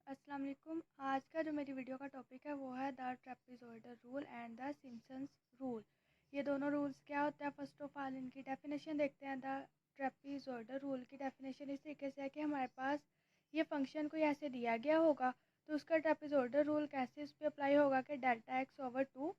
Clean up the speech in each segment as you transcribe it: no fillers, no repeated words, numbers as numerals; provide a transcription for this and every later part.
अस्सलाम वालेकुम। आज का जो मेरी वीडियो का टॉपिक है वो है the trapezoidal rule and the Simpson's rule. ये दोनों रूल्स क्या होते हैं, फर्स्ट ऑफ ऑल इनकी डेफिनेशन देखते हैं। द ट्रेपेजॉइडल रूल की डेफिनेशन इस तरीके से है कि हमारे पास ये फंक्शन कोई ऐसे दिया गया होगा तो उसका ट्रेपेजॉइडल रूल कैसे उस पर अप्लाई होगा कि delta x over two,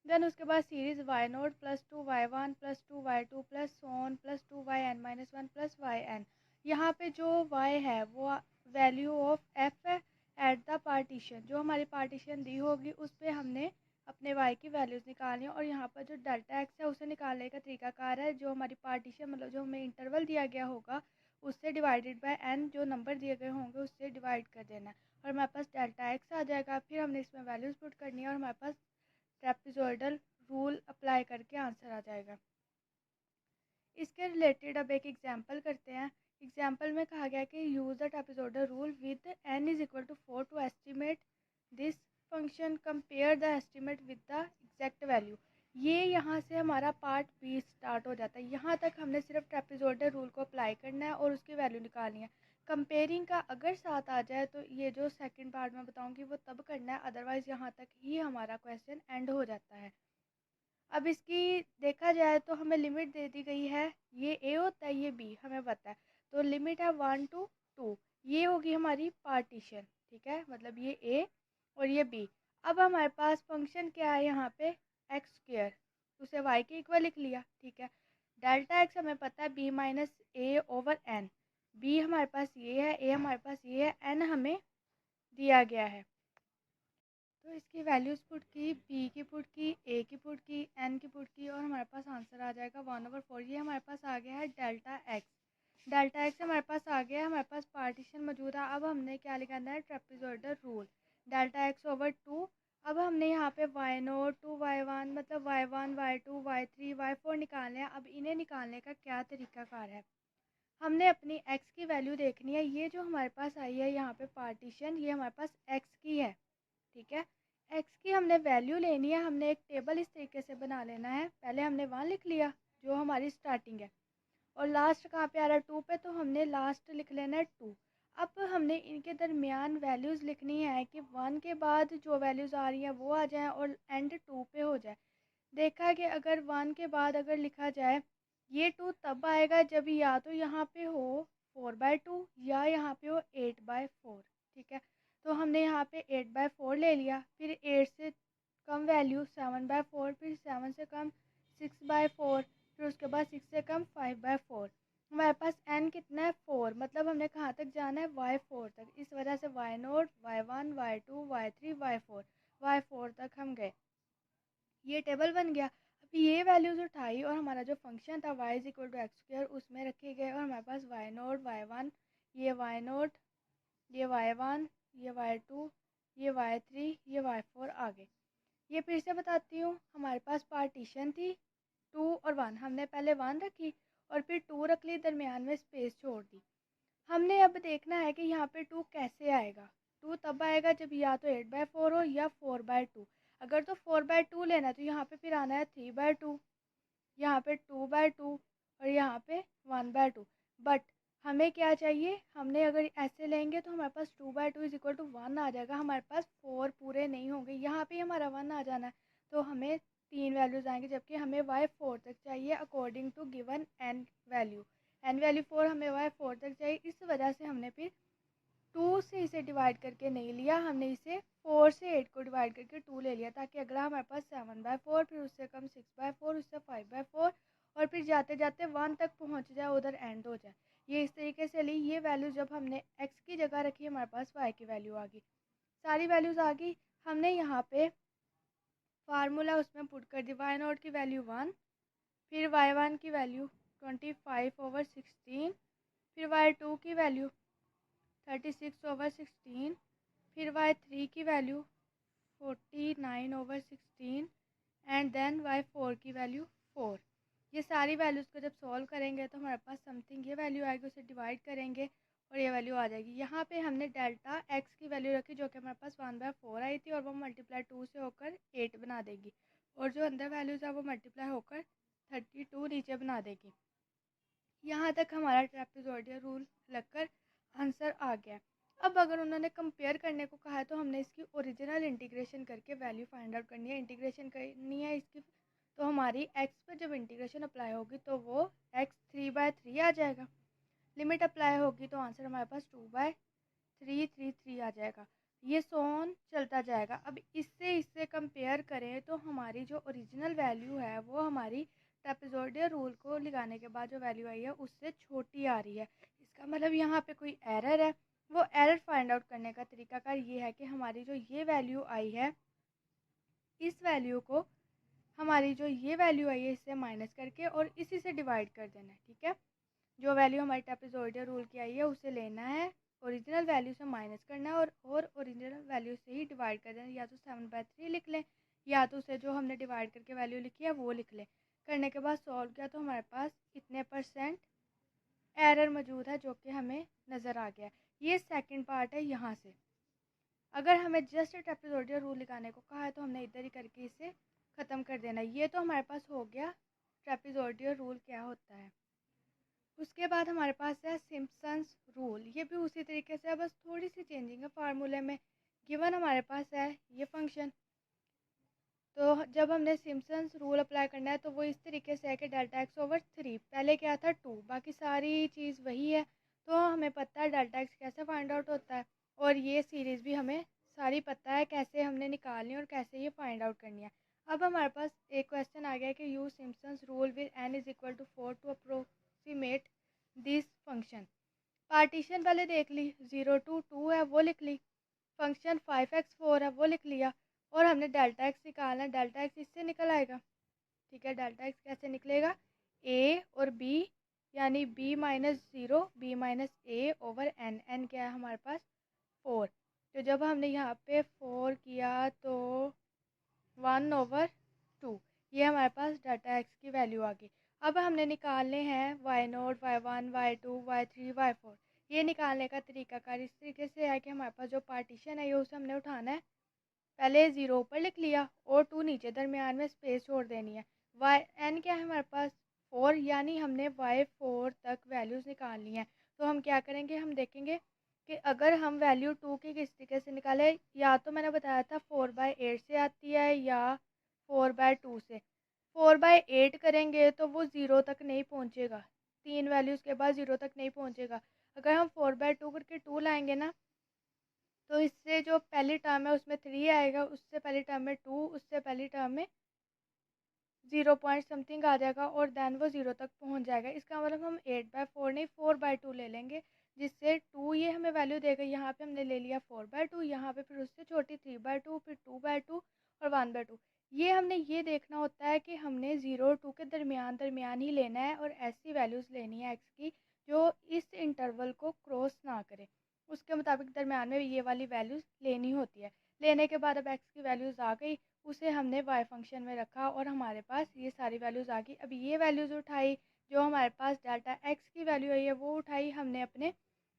then उसके बाद series y naught plus two y one plus two y two plus so on plus two y n minus one plus y n. यहाँ पे जो वाई है वो वैल्यू ऑफ एफ है at the partition, जो हमारी पार्टीशन दी होगी उस पर हमने अपने y की वैल्यूज़ निकालनी है। और यहाँ पर जो डेल्टा x है उसे निकालने का तरीकाकार है जो हमारी पार्टीशन मतलब जो हमें इंटरवल दिया गया होगा उससे डिवाइडेड बाय n, जो नंबर दिए गए होंगे उससे डिवाइड कर देना है और हमारे पास डेल्टा x आ जाएगा। फिर हमने इसमें वैल्यूज़ पुट करनी है और हमारे पास ट्रेपेजॉइडल रूल अप्लाई करके आंसर आ जाएगा। इसके रिलेटेड अब एक एग्जांपल करते हैं। एग्जांपल में कहा गया कि use the trapezoidal rule with n is equal to 4 to estimate this function, compare the estimate with the exact value. ये यहाँ से हमारा पार्ट बी स्टार्ट हो जाता है। यहाँ तक हमने सिर्फ ट्रेपेजॉइडल रूल को अप्लाई करना है और उसकी वैल्यू निकालनी है। कंपेयरिंग का अगर साथ आ जाए तो ये जो सेकंड पार्ट में बताऊँगी वो तब करना है, अदरवाइज़ यहाँ तक ही हमारा क्वेश्चन एंड हो जाता है। अब इसकी देखा जाए तो हमें लिमिट दे दी गई है, ये ए होता है ये बी हमें पता है, तो लिमिट है 1 टू 2, ये होगी हमारी पार्टीशन। ठीक है, मतलब ये ए और ये बी। अब हमारे पास फंक्शन क्या है यहाँ पे एक्स स्क्र, उसे वाई के इक्वल लिख लिया। ठीक है, डेल्टा एक्स हमें पता है बी माइनस ए ओवर एन, बी हमारे पास ये है, ए हमारे पास ये है, एन हमें दिया गया है। तो इसकी वैल्यूज़ पुट की, बी की पुट की, ए की पुट की, एन की पुट की और हमारे पास आंसर आ जाएगा 1/4। ये हमारे पास आ गया है डेल्टा एक्स। डेल्टा एक्स हमारे पास आ गया है, हमारे पास पार्टीशन मौजूद है। अब हमने क्या लिखाना है, trapezoidal rule delta x over two. अब हमने यहाँ पे y naught to y one मतलब y one y two y three y four निकालने हैं। अब इन्हें निकालने का क्या तरीकाकार है, हमने अपनी x की वैल्यू देखनी है। ये जो हमारे पास आई है यहाँ पे पार्टीशन, ये हमारे पास x की है। ठीक है, x की हमने वैल्यू लेनी है। हमने एक टेबल इस तरीके से बना लेना है, पहले हमने 1 लिख लिया जो हमारी स्टार्टिंग है और लास्ट कहाँ पे आ रहा है 2 पे, तो हमने लास्ट लिख लेना है 2। अब हमने इनके दरमियान वैल्यूज़ लिखनी है कि 1 के बाद जो वैल्यूज़ आ रही हैं वो आ जाएँ और एंड 2 पे हो जाए। देखा कि अगर 1 के बाद अगर लिखा जाए, ये 2 तब आएगा जब या तो यहाँ पे हो 4/2 या यहाँ पे हो 8/4। ठीक है, तो हमने यहाँ पे 8/4 ले लिया, फिर 8 से कम वैल्यू 7/4, फिर 7 से कम 6/4, फिर उसके बाद 6 से कम 5/4। हमारे पास n कितना है 4, मतलब हमने कहाँ तक जाना है y4 तक। इस वजह से y note y1 y2 y3 y4, y4 तक हम गए, ये टेबल बन गया। अब ये वैल्यूज़ उठाई और हमारा जो फंक्शन था y is equal to x square उसमें रखे गए और हमारे पास वाई नोट वाई वन, ये वाई नोट, ये वाई वन, ये वाई टू, ये वाई थ्री, ये वाई फोर आ गए। ये फिर से बताती हूँ, हमारे पास पार्टीशन थी 2 और 1, हमने पहले 1 रखी और फिर 2 रख ली, दरमियान में स्पेस छोड़ दी। हमने अब देखना है कि यहाँ पे 2 कैसे आएगा। 2 तब आएगा जब या तो 8/4 हो या 4/2। अगर तो 4/2 लेना है तो यहाँ पे फिर आना है 3/2, यहाँ पे 2/2 और यहाँ पे 1/2। बट हमें क्या चाहिए, हमने अगर ऐसे लेंगे तो हमारे पास 2/2 इज इक्वल टू 1 आ जाएगा। हमारे पास 4 पूरे नहीं होंगे, यहाँ पे हमारा 1 आ जाना है, तो हमें 3 वैल्यूज़ आएंगे, जबकि हमें y4 तक चाहिए according to given n value. n value 4, हमें y4 तक चाहिए। इस वजह से हमने फिर 2 से इसे डिवाइड करके नहीं लिया, हमने इसे 4 से 8 को डिवाइड करके 2 ले लिया, ताकि अगला हमारे पास 7/4, फिर उससे कम 6/4, उससे 5/4 और फिर जाते जाते 1 तक पहुंच जाए, उधर एंड हो जाए। ये इस तरीके से ली। ये वैल्यू जब हमने x की जगह रखी, हमारे पास y की वैल्यू आ गई, सारी वैल्यूज़ आ गई। हमने यहाँ पे फार्मूला उसमें पुट कर दी, वाई नोट की वैल्यू 1, फिर y1 की वैल्यू 25/16, फिर y2 की वैल्यू 36/16, फिर y3 की वैल्यू 49/16 एंड देन y4 की वैल्यू 4। ये सारी वैल्यूज़ को जब सॉल्व करेंगे तो हमारे पास समथिंग ये वैल्यू आएगी, उसे डिवाइड करेंगे और ये वैल्यू आ जाएगी। यहाँ पे हमने डेल्टा एक्स की वैल्यू रखी जो कि हमारे पास 1/4 आई थी और वो मल्टीप्लाई 2 से होकर 8 बना देगी, और जो अंदर वैल्यूज़ है वो मल्टीप्लाई होकर 32 नीचे बना देगी। यहाँ तक हमारा ट्रेपेजॉइडल रूल लगकर आंसर आ गया। अब अगर उन्होंने कंपेयर करने को कहा है तो हमने इसकी ओरिजिनल इंटीग्रेशन करके वैल्यू फाइंड आउट करनी है। इंटीग्रेशन करनी है इसकी, तो हमारी x पर जब इंटीग्रेशन अप्लाई होगी तो वो x 3/3 आ जाएगा। लिमिट अप्लाई होगी तो आंसर हमारे पास 2/333 आ जाएगा। ये सोन चलता जाएगा। अब इससे कंपेयर करें तो हमारी जो ओरिजिनल वैल्यू है वो हमारी ट्रेपेजोइडल रूल को लगाने के बाद जो वैल्यू आई है उससे छोटी आ रही है। इसका मतलब यहाँ पे कोई एरर है। वो एरर फाइंड आउट करने का तरीकाकार ये है कि हमारी जो ये वैल्यू आई है, इस वैल्यू को हमारी जो ये वैल्यू आई है इससे माइनस करके और इसी से डिवाइड कर देना है। ठीक है, जो वैल्यू हमारी ट्रेपेजोइडल रूल की आई है उसे लेना है, ओरिजिनल वैल्यू से माइनस करना है और ओरिजिनल वैल्यू से ही डिवाइड कर देना है। या तो 7/3 लिख लें या तो उसे जो हमने डिवाइड करके वैल्यू लिखी है वो लिख लें। करने के बाद सॉल्व किया तो हमारे पास इतने % एरर मौजूद है जो कि हमें नज़र आ गया। ये सेकंड पार्ट है। यहाँ से अगर हमें जस्ट ट्रेपेजोइडल रूल लगाने को कहा है तो हमने इधर ही करके इसे ख़त्म कर देना। ये तो हमारे पास हो गया ट्रेपेजोइडल रूल क्या होता है। उसके बाद हमारे पास है सिम्पसन्स रूल। ये भी उसी तरीके से है, बस थोड़ी सी चेंजिंग है फार्मूले में। गिवन हमारे पास है ये फंक्शन, तो जब हमने सिम्पसन्स रूल अप्लाई करना है तो वो इस तरीके से है कि Δx/3 पहले क्या था 2, बाकी सारी चीज़ वही है। तो हमें पता है Δx कैसे फाइंड आउट होता है और ये सीरीज़ भी हमें सारी पता है कैसे हमने निकालनी है और कैसे ये फाइंड आउट करनी है। अब हमारे पास एक क्वेश्चन आ गया है कि use Simpson's rule with n=4 to approximate this function. Partition पहले देख ली, 0 to 2 है वो लिख ली, फंक्शन 5x4 है वो लिख लिया और हमने डेल्टा एक्स निकालना है। डेल्टा एक्स इससे निकल आएगा। ठीक है, डेल्टा एक्स कैसे निकलेगा, a और b यानी b-0 b-a/n। n क्या है हमारे पास 4। तो जब हमने यहाँ पे 4 किया तो 1/2 ये हमारे पास डेल्टा एक्स की वैल्यू आ गई। अब हमने निकालने हैं y0 y1 y2 y3 y4। ये निकालने का तरीकाकार इस तरीके से है कि हमारे पास जो पार्टीशन है ये उसे हमने उठाना है। पहले 0 ऊपर लिख लिया और 2 नीचे, दरमियान में स्पेस छोड़ देनी है। n क्या है हमारे पास 4, यानी हमने y4 तक वैल्यूज़ निकालनी है। तो हम क्या करेंगे, हम देखेंगे कि अगर हम वैल्यू 2 की किस तरीके से निकाले, या तो मैंने बताया था 4/8 से आती है या 4/2 से। 4/8 करेंगे तो वो 0 तक नहीं पहुँचेगा, 3 वैल्यूज़ के बाद 0 तक नहीं पहुँचेगा। अगर हम 4/2 करके 2 लाएंगे ना तो इससे जो पहली टर्म है उसमें 3 आएगा, उससे पहली टर्म में 2, उससे पहली टर्म में 0 पॉइंट समथिंग आ जाएगा और देन वो 0 तक पहुंच जाएगा। इसका मतलब हम 8/4 नहीं 4/2 ले लेंगे, जिससे 2 ये हमें वैल्यू देगा। यहाँ पे हमने ले लिया 4/2, यहाँ पे फिर उससे छोटी 3/2, फिर 2/2 और 1/2। ये हमने ये देखना होता है कि हमने 0 और 2 के दरमियान ही लेना है और ऐसी वैल्यूज़ लेनी है एक्स की जो इस इंटरवल को क्रॉस ना करे। उसके मुताबिक दरमियान में ये वाली वैल्यूज़ लेनी होती है। लेने के बाद अब एक्स की वैल्यूज़ आ गई, उसे हमने वाई फंक्शन में रखा और हमारे पास ये सारी वैल्यूज़ आ गई। अब ये वैल्यूज़ उठाई, जो हमारे पास डेल्टा एक्स की वैल्यू आई है वो उठाई हमने अपने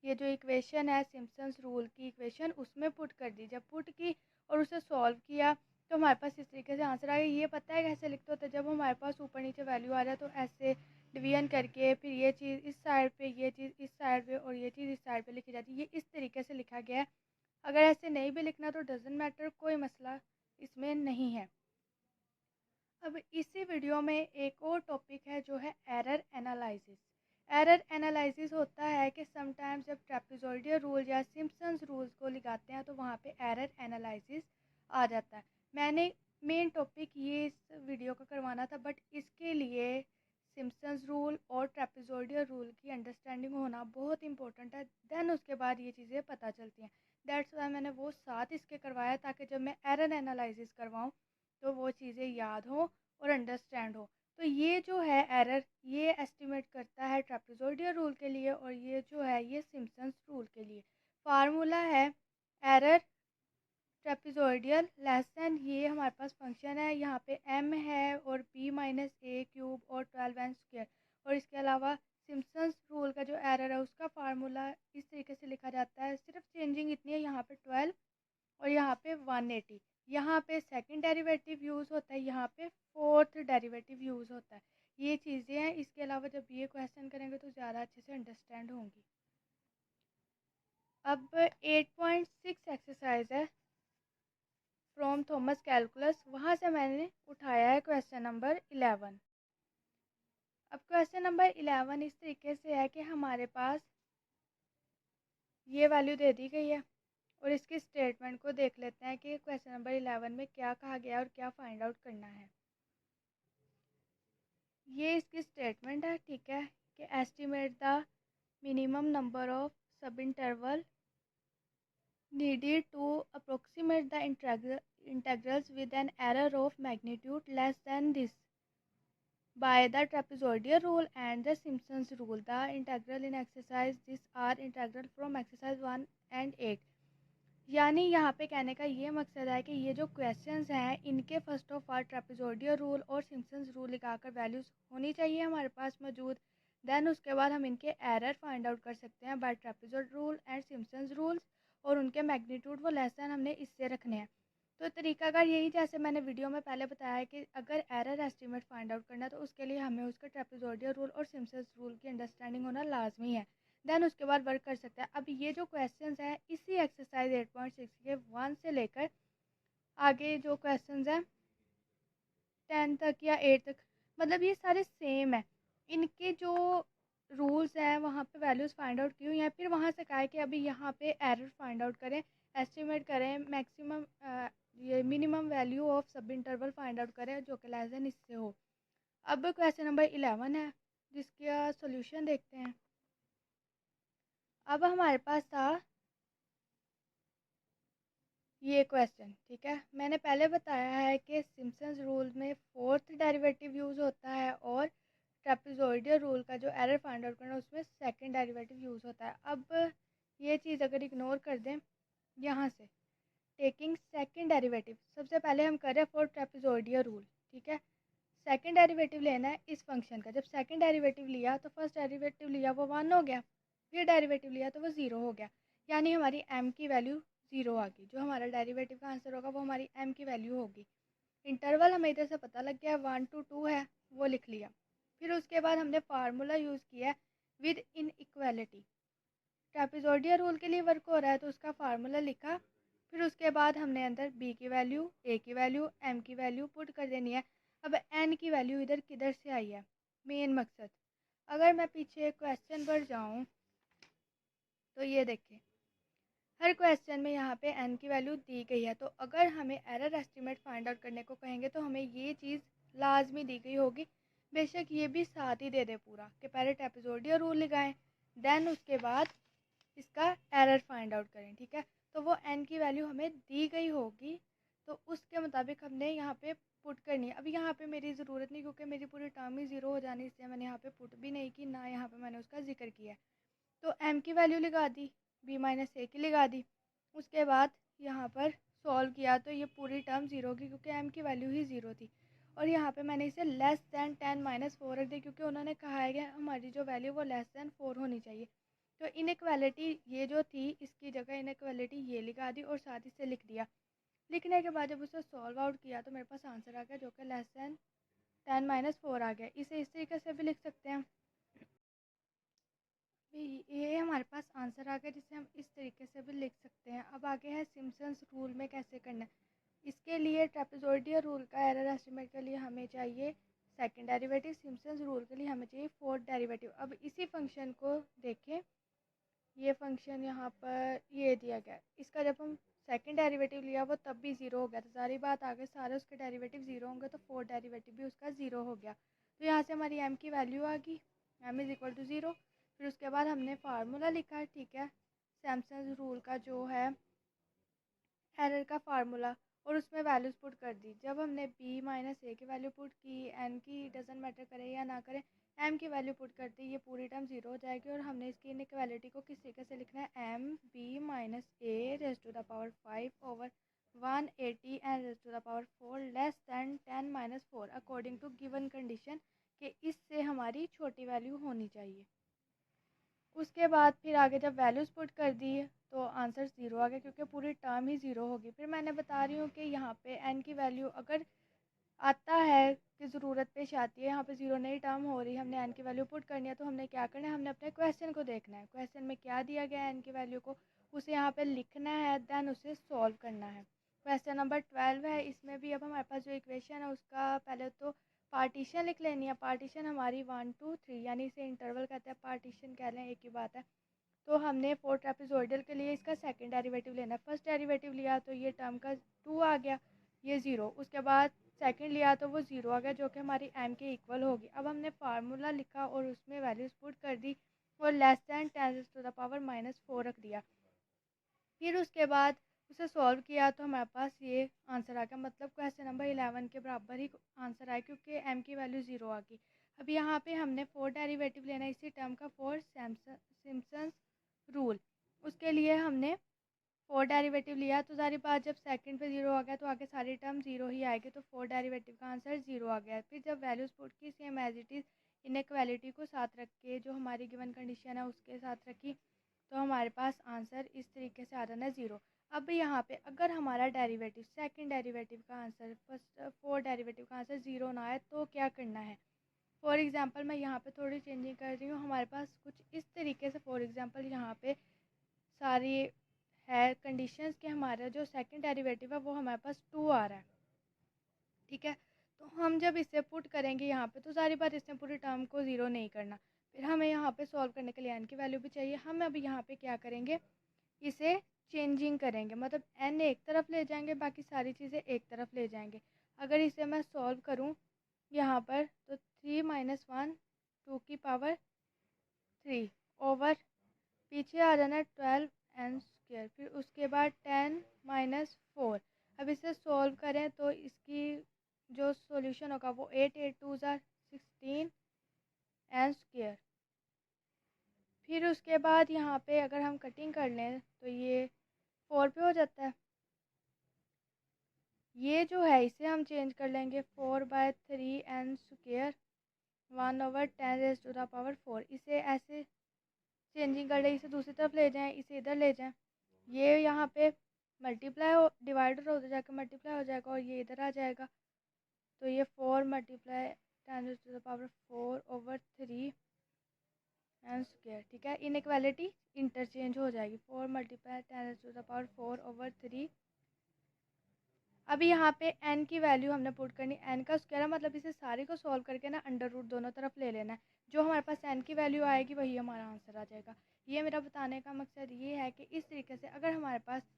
ये जो इक्वेशन है सिम्पसन्स रूल की इक्वेशन उसमें पुट कर दी। जब पुट की और उसे सॉल्व किया तो हमारे पास इस तरीके से आंसर आ गया। ये पता है कैसे लिखते होते, जब हमारे पास ऊपर नीचे वैल्यू आ जाए तो ऐसे डिवीजन करके फिर ये चीज़ इस साइड पे, ये चीज़ इस साइड पे और ये चीज़ इस साइड पे लिखी जाती है। ये इस तरीके से लिखा गया है। अगर ऐसे नहीं भी लिखना तो डजेंट मैटर, कोई मसला इसमें नहीं है। अब इसी वीडियो में एक और टॉपिक है जो है एरर एनालिसिस। एरर एनालिसिस होता है कि समटाइम्स जब ट्रेपेजोइडल रूल या सिम्पसन्स रूल्स को लगाते हैं तो वहाँ पे एरर एनालिसिस आ जाता है। मैंने मेन टॉपिक ये इस वीडियो का करवाना था, बट इसके लिए सिम्पसन्स रूल और ट्रेपेजोइडल रूल की अंडरस्टैंडिंग होना बहुत इंपॉर्टेंट है। देन उसके बाद ये चीज़ें पता चलती हैं। दैट्स वाई मैंने वो साथ इसके करवाया ताकि जब मैं एरर एनालिसिस करवाऊँ तो वो चीज़ें याद हो और अंडरस्टैंड हो। तो ये जो है एरर, ये एस्टिमेट करता है ट्रेपेजोइडल रूल के लिए और ये जो है ये सिम्पसन्स रूल के लिए। फार्मूला है एरर ट्रेपेजोइडल लेस देन, ये हमारे पास फंक्शन है, यहाँ पे m है और b-a³ और 12n² और इसके अलावा सिम्पसन्स रूल का जो एरर है उसका फार्मूला इस तरीके से लिखा जाता है। सिर्फ चेंजिंग इतनी है, यहाँ पे 12 और यहाँ पे 180। यहाँ पे सेकंड डेरिवेटिव यूज़ होता है, यहाँ पे फोर्थ डेरिवेटिव यूज़ होता है। ये चीज़ें हैं। इसके अलावा जब ये क्वेश्चन करेंगे तो ज़्यादा अच्छे से अंडरस्टैंड होंगी। अब 8.6 एक्सरसाइज है फ्रॉम थॉमस कैलकुलस, वहाँ से मैंने उठाया है क्वेश्चन नंबर 11। अब क्वेश्चन नंबर 11 इस तरीके से है कि हमारे पास ये वैल्यू दे दी गई है और इसकी स्टेटमेंट को देख लेते हैं कि क्वेश्चन नंबर 11 में क्या कहा गया और क्या फाइंड आउट करना है। ये इसकी स्टेटमेंट है, ठीक है, कि estimate the minimum number of सब interval needed to approximate the integrals with an error of magnitude less than this by the trapezoidal rule and the Simpson's rule. The integral in exercise these are integral from exercise 1 and 8। यानी यहाँ पे कहने का ये मकसद है कि ये जो क्वेश्चंस हैं इनके first of all trapezoidal rule और सिम्पसन्स रूल लगाकर वैल्यूज़ होनी चाहिए हमारे पास मौजूद। देन उसके बाद हम इनके एरर फाइंड आउट कर सकते हैं by trapezoidal rule and Simpson's rules, और उनके मैग्नीट्यूड वो लेस देन हमने इससे रखने हैं। तो तरीकाकार यही, जैसे मैंने वीडियो में पहले बताया है कि अगर एरर एस्टीमेट फाइंड आउट करना है तो उसके लिए हमें उसके ट्रेपेजोइडल रूल और सिम्पसन्स रूल की अंडरस्टैंडिंग होना लाजमी है। देन उसके बाद वर्क कर सकते हैं। अब ये जो क्वेश्चंस हैं इसी एक्सरसाइज 8.6 के 1 से लेकर आगे जो क्वेश्चंस हैं 10 तक या 8 तक, मतलब ये सारे सेम है। इनके जो रूल्स हैं वहाँ पे वैल्यूज़ फाइंड आउट की हुई हैं, फिर वहाँ से कहा है कि अभी यहाँ पे एरर फाइंड आउट करें, एस्टिमेट करें, मैक्सिमम ये मिनिमम वैल्यू ऑफ सब इंटरवल फाइंड आउट करें जो कि लेस देन इससे हो। अब क्वेश्चन नंबर 11 है जिसका सोल्यूशन देखते हैं। अब हमारे पास था ये क्वेश्चन, ठीक है, मैंने पहले बताया है कि सिम्पसन्स रूल में फोर्थ डेरिवेटिव यूज़ होता है और ट्रेपेजोइडल रूल का जो एरर फाइंड आउट करना है उसमें सेकंड डेरिवेटिव यूज़ होता है। अब ये चीज़ अगर इग्नोर कर दें यहाँ से, टेकिंग सेकंड डेरिवेटिव, सबसे पहले हम करें फॉर ट्रेपेजोइडल रूल, ठीक है, सेकंड डेरिवेटिव लेना है इस फंक्शन का। जब सेकंड डेरिवेटिव लिया तो फर्स्ट डेरिवेटिव लिया वो 1 हो गया, फिर डेरिवेटिव लिया तो वो 0 हो गया, यानी हमारी m की वैल्यू 0 आ गई। जो हमारा डेरिवेटिव का आंसर होगा वो हमारी m की वैल्यू होगी। इंटरवल हमें इधर से पता लग गया 1 to 2 है, वो लिख लिया। फिर उसके बाद हमने फार्मूला यूज़ किया with in equality, trapezoidal rule के लिए वर्क हो रहा है तो उसका फार्मूला लिखा। फिर उसके बाद हमने अंदर b की वैल्यू, a की वैल्यू, m की वैल्यू पुट कर देनी है। अब n की वैल्यू इधर किधर से आई है, मेन मकसद, अगर मैं पीछे क्वेश्चन पर जाऊं तो ये देखें हर क्वेश्चन में यहाँ पे n की वैल्यू दी गई है। तो अगर हमें एरर एस्टीमेट फाइंड आउट करने को कहेंगे तो हमें ये चीज़ लाजमी दी गई होगी। बेशक ये भी साथ ही दे दे पूरा कि पहले ट्रेपेजोइडल रूल लगाएं, देन उसके बाद इसका एरर फाइंड आउट करें, ठीक है। तो वो n की वैल्यू हमें दी गई होगी तो उसके मुताबिक हमने यहाँ पे पुट करनी है। अब यहाँ पे मेरी ज़रूरत नहीं क्योंकि मेरी पूरी टर्म ही 0 हो जानी, इसलिए मैंने यहाँ पे पुट भी नहीं की, ना यहाँ पे मैंने उसका जिक्र किया। तो m की वैल्यू लगा दी, b माइनस ए की लगा दी। उसके बाद यहाँ पर सॉल्व किया तो ये पूरी टर्म 0 होगी क्योंकि m की वैल्यू ही 0 थी। और यहाँ पे मैंने इसे लेस दैन 10 माइनस 4 रख दी क्योंकि उन्होंने कहा है कि हमारी जो वैल्यू वो लेस दैन 4 होनी चाहिए। तो इनइक्वालिटी ये जो थी इसकी जगह इनइक्वालिटी ये लगा दी और साथ ही से लिख दिया। लिखने के बाद जब उसे सॉल्व आउट किया तो मेरे पास आंसर आ गया जो कि लेस दैन 10 माइनस 4 आ गया। इसे इस तरीके से भी लिख सकते हैं। ये हमारे पास आंसर आ गया जिसे हम इस तरीके से भी लिख सकते हैं। अब आगे है सिम्पसन्स रूल में कैसे करना है। इसके लिए ट्रेपेजोइडल रूल का एरर एस्टीमेट के लिए हमें चाहिए सेकंड डेरिवेटिव, सिम्पसन्स रूल के लिए हमें चाहिए फोर्थ डेरिवेटिव। अब इसी फंक्शन को देखें, ये फंक्शन यहाँ पर ये दिया गया, इसका जब हम सेकंड डेरिवेटिव लिया वो तब भी 0 हो गया, तो सारी बात आगे सारे उसके डेरिवेटिव 0 होंगे तो फोर्थ डेरिवेटिव भी उसका 0 हो गया। तो यहाँ से हमारी m की वैल्यू आ गई, m इज़ इक्वल टू 0। फिर उसके बाद हमने फार्मूला लिखा, ठीक है, सैमसंग रूल का जो है एरर का फार्मूला, और उसमें वैल्यूज़ पुट कर दी। जब हमने b माइनस ए की वैल्यू पुट की, n की डजेंट मैटर करे या ना करे, m की वैल्यू पुट कर दी, ये पूरी टर्म 0 हो जाएगी। और हमने इसकी इनइक्वालिटी को किस तरीके से लिखना है, m b minus a raise to the power 5 over 180 and raise to the power 4 less than 10 minus 4 according to given condition कि इससे हमारी छोटी वैल्यू होनी चाहिए। उसके बाद फिर आगे जब वैल्यूज़ पुट कर दी तो आंसर 0 आ गया क्योंकि पूरी टर्म ही 0 होगी। फिर मैंने बता रही हूँ कि यहाँ पे n की वैल्यू अगर आता है कि ज़रूरत पेश आती है, यहाँ पे ज़ीरो नई टर्म हो रही है, हमने एन की वैल्यू पुट करनी है, तो हमने क्या करना है, हमने अपने क्वेश्चन को देखना है। क्वेश्चन में क्या दिया गया है एन की वैल्यू को, उसे यहाँ पे लिखना है, देन उसे सॉल्व करना है। क्वेश्चन नंबर 12 है, इसमें भी अब हमारे पास जो इक्वेशन है उसका पहले तो पार्टीशन लिख लेनी है। पार्टीशन हमारी 1 2 3, यानी इसे इंटरवल कहते हैं, पार्टीशन कह लें, एक ही बात है। तो हमने 4 ट्रेपेजॉइडल के लिए इसका सेकंड डेरिवेटिव लेना है। फर्स्ट डेरिवेटिव लिया तो ये टर्म का 2 आ गया, ये 0। उसके बाद सेकंड लिया तो वो 0 आ गया, जो कि हमारी m के इक्वल होगी। अब हमने फार्मूला लिखा और उसमें वैल्यूज पुट कर दी और लेस दैन 10⁻⁻⁴ रख दिया। फिर उसके बाद उसे सॉल्व किया तो हमारे पास ये आंसर आ गया, मतलब क्वेश्चन नंबर 11 के बराबर ही आंसर आया, क्योंकि m की वैल्यू 0 आ गई। अब यहाँ पे हमने 4 डेरिवेटिव लेना है इसी टर्म का, 4 सिम्पसन्स रूल। उसके लिए हमने 4 डेरिवेटिव लिया, तो सारी बात जब सेकंड पे 0 आ गया तो आगे सारी टर्म 0 ही आएगी, तो 4 डेरिवेटिव का आंसर 0 आ गया। फिर जब वैल्यूज पुट की same as it is, inequality को साथ रख के जो हमारी गिवन कंडीशन है उसके साथ रखी, तो हमारे पास आंसर इस तरीके से आ जाना है 0। अब यहाँ पे अगर हमारा डेरिवेटिव सेकंड डेरिवेटिव का आंसर फर्स्ट 4 डेरिवेटिव का आंसर 0 ना आए तो क्या करना है। फॉर एग्जांपल मैं यहाँ पे थोड़ी चेंजिंग कर रही हूँ, हमारे पास कुछ इस तरीके से, फॉर एग्जांपल यहाँ पे सारी है कंडीशंस कि हमारा जो सेकंड डेरिवेटिव है वो हमारे पास 2 आ रहा है, ठीक है। तो हम जब इसे पुट करेंगे यहाँ पे, तो सारी बात इसमें पूरी टर्म को 0 नहीं करना, फिर हमें यहाँ पे सॉल्व करने के लिए एन की वैल्यू भी चाहिए। हम अब यहाँ पे क्या करेंगे, इसे चेंजिंग करेंगे, मतलब एन एक तरफ ले जाएंगे, बाकी सारी चीज़ें एक तरफ ले जाएंगे। अगर इसे मैं सॉल्व करूँ यहाँ पर, तो 3 - 1 2 की पावर 3 ओवर पीछे आ जाना है 12n², फिर उसके बाद 10 - 4। अब इसे सॉल्व करें तो इसकी जो सॉल्यूशन होगा वो 8 8 2 16n²। फिर उसके बाद यहाँ पे अगर हम कटिंग कर लें तो ये 4 पे हो जाता है। ये जो है इसे हम चेंज कर लेंगे 4/3n² 1/10⁻⁴। इसे ऐसे चेंजिंग कर ले, इसे दूसरी तरफ ले जाएं, इसे इधर ले जाएं, ये यहाँ पे मल्टीप्लाई हो, डिवाइडर हो जाकर मल्टीप्लाई हो जाएगा और ये इधर आ जाएगा। तो ये 4 × 10⁻⁴/3n², ठीक है। इनइक्वालिटी इंटरचेंज हो जाएगी, 4 × 10⁻⁴/3। अभी यहाँ पे n की वैल्यू हमने पुट करनी, n का स्क्वायर मतलब इसे सारे को सॉल्व करके ना अंडर रूट दोनों तरफ ले लेना है, जो हमारे पास n की वैल्यू आएगी वही हमारा आंसर आ जाएगा। ये मेरा बताने का मकसद ये है कि इस तरीके से अगर हमारे पास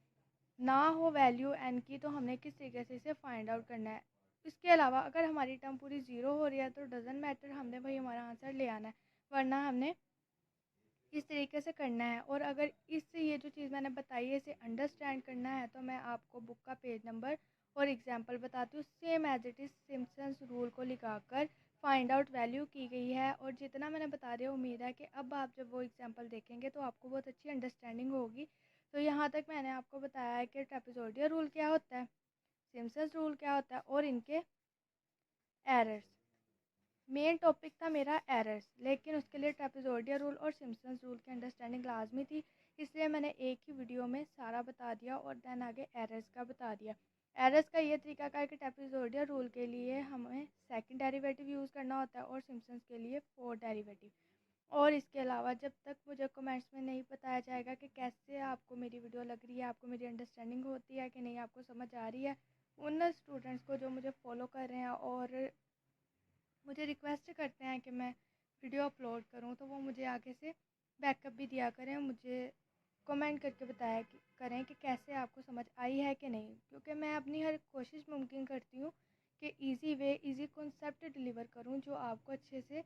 ना हो वैल्यू n की, तो हमने किस तरीके से इसे फाइंड आउट करना है। इसके अलावा अगर हमारी टर्म पूरी 0 हो रही है तो डजेंट मैटर, हमने वही हमारा आंसर ले आना है, वरना हमने इस तरीके से करना है। और अगर इससे ये जो चीज़ मैंने बताई है इसे अंडरस्टैंड करना है, तो मैं आपको बुक का पेज नंबर और एग्जांपल बताती हूँ। Same as it is Simpson's rule को लिखाकर फाइंड आउट वैल्यू की गई है, और जितना मैंने बता रही हूँ उम्मीद है कि अब आप जब वो एग्जांपल देखेंगे तो आपको बहुत अच्छी अंडरस्टैंडिंग होगी। तो यहाँ तक मैंने आपको बताया है कि ट्रेपेजॉइडल रूल क्या होता है, सिम्पसन्स रूल क्या होता है और इनके एरर्स। मेन टॉपिक था मेरा एरर्स, लेकिन उसके लिए ट्रेपेजॉइडल रूल और सिम्पसन्स रूल की अंडरस्टैंडिंग लाजमी थी, इसलिए मैंने एक ही वीडियो में सारा बता दिया और देन आगे एरर्स का बता दिया। एरर्स का ये तरीका है कि ट्रेपेजॉइडल रूल के लिए हमें सेकंड डेरिवेटिव यूज़ करना होता है और सिम्पसन्स के लिए 4 डेरिवेटिव। और इसके अलावा जब तक मुझे कमेंट्स में नहीं बताया जाएगा कि कैसे आपको मेरी वीडियो लग रही है, आपको मेरी अंडरस्टैंडिंग होती है कि नहीं, आपको समझ आ रही है, उन स्टूडेंट्स को जो मुझे फॉलो कर रहे हैं और मुझे रिक्वेस्ट करते हैं कि मैं वीडियो अपलोड करूं, तो वो मुझे आगे से बैकअप भी दिया करें, मुझे कमेंट करके बताया करें कि कैसे आपको समझ आई है कि नहीं, क्योंकि मैं अपनी हर कोशिश मुमकिन करती हूँ कि easy way easy concept deliver करूँ जो आपको अच्छे से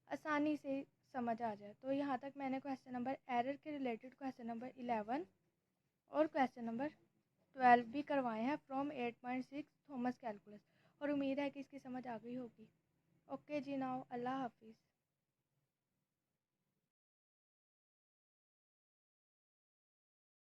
आसानी से समझ आ जाए। तो यहाँ तक मैंने क्वेश्चन नंबर एरर के रिलेटेड क्वेश्चन नंबर 11 और क्वेश्चन नंबर 12 भी करवाए हैं फ्रॉम 8.6 थॉमस कैलकुलस, और उम्मीद है कि इसकी समझ आ गई होगी। ओके जी, नाउ अल्लाह हाफिज़।